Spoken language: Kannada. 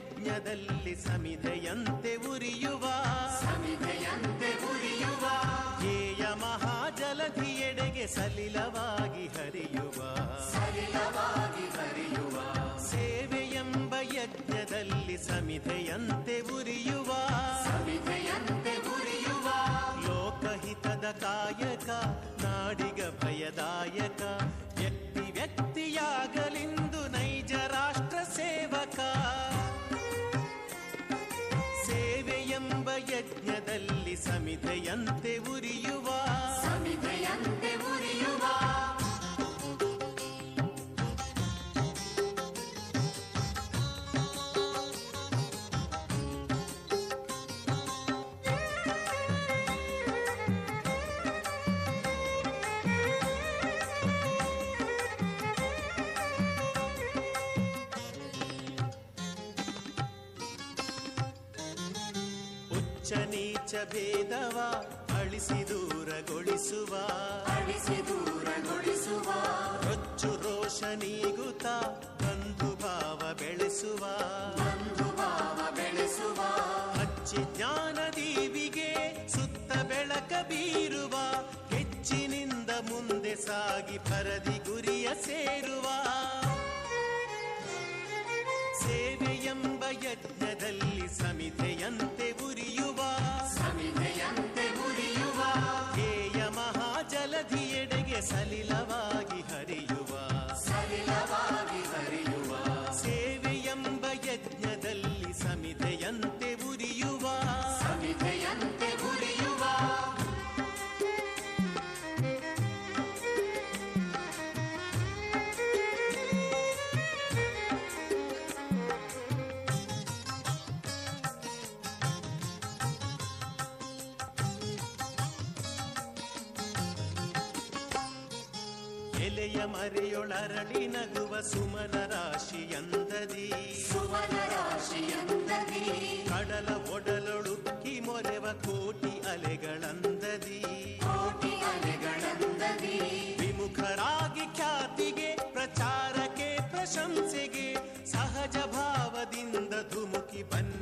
ಯಜ್ಞದಲ್ಲಿ ಸಮಿಧೆಯಂತೆ ಉರಿಯುವ ಧ್ಯೇಯ ಮಹಾಜಲಧಿಯೆಡೆಗೆ ಸಲಿಲವಾಗಿ ಹರಿಯುವ ಸೇವೆಯೆಂಬ ಯಜ್ಞದಲ್ಲಿ ಸಮಿಧೆಯಂತೆ ಉರಿಯುವ ಲೋಕಹಿತದ ಕಾಯಕ ನಾಡಿಗ ಭಯದಾಯಕ ವ್ಯಕ್ತಿ ವ್ಯಕ್ತಿಯಾಗಲಿಂದು ನೈಜ ರಾಷ್ಟ್ರ ಸೇವಕ ಸೇವೆಯೆಂಬ ಯಜ್ಞದಲ್ಲಿ ಸಮಿಧೆಯಂತೆ ಉರಿಯುವ ಉಚ್ಚ ನೀಚ ಭೇದವ ಅಳಿಸಿ ದೂರಗೊಳಿಸುವ ರೊಚ್ಚು ರೋಷ ನೀಗುತ್ತ ಬಂಧು ಭಾವ ಬೆಳೆಸುವ ಹಚ್ಚಿ ಜ್ಞಾನ ದೀವಿಗೆ ಸುತ್ತ ಬೆಳಕ ಬೀರುವ ಹೆಚ್ಚಿನಿಂದ ಮುಂದೆ ಸಾಗಿ ಪರದಿ ಗುರಿಯ ಸೇರುವ ಸೇವೆಯೆಂಬ ಯಜ್ಞದಲ್ಲಿ ಸಮಿಧೆಯಂತೆ ಉರಿಯುವ ಧ್ಯೇಯ ಮಹಾಜಲಧಿಯೆಡೆಗೆ ಸಲಿಲವಾಗಿ ಹರಿಯುವ ಸೇವೆಯೆಂಬ ಯಜ್ಞದಲ್ಲಿ ಸಮಿಧೆಯಂತೆ ಉರಿಯುವ ಎಲೆಯ ಮರೆಯೊಳರಳಿ ನಗುವ ಸುಮನ ರಾಶಿಯಂದದಿ ಕಡಲ ಒಡಲೊಳುಕ್ಕಿ ಮೊರೆವ ಕೋಟಿ ಅಲೆಗಳಂದದಿ ವಿಮುಖರಾಗಿ ಖ್ಯಾತಿಗೆ ಪ್ರಚಾರಕ್ಕೆ ಪ್ರಶಂಸೆಗೆ ಸಹಜ ಭಾವದಿಂದ ಧುಮುಕಿ ಬನ್ನಿ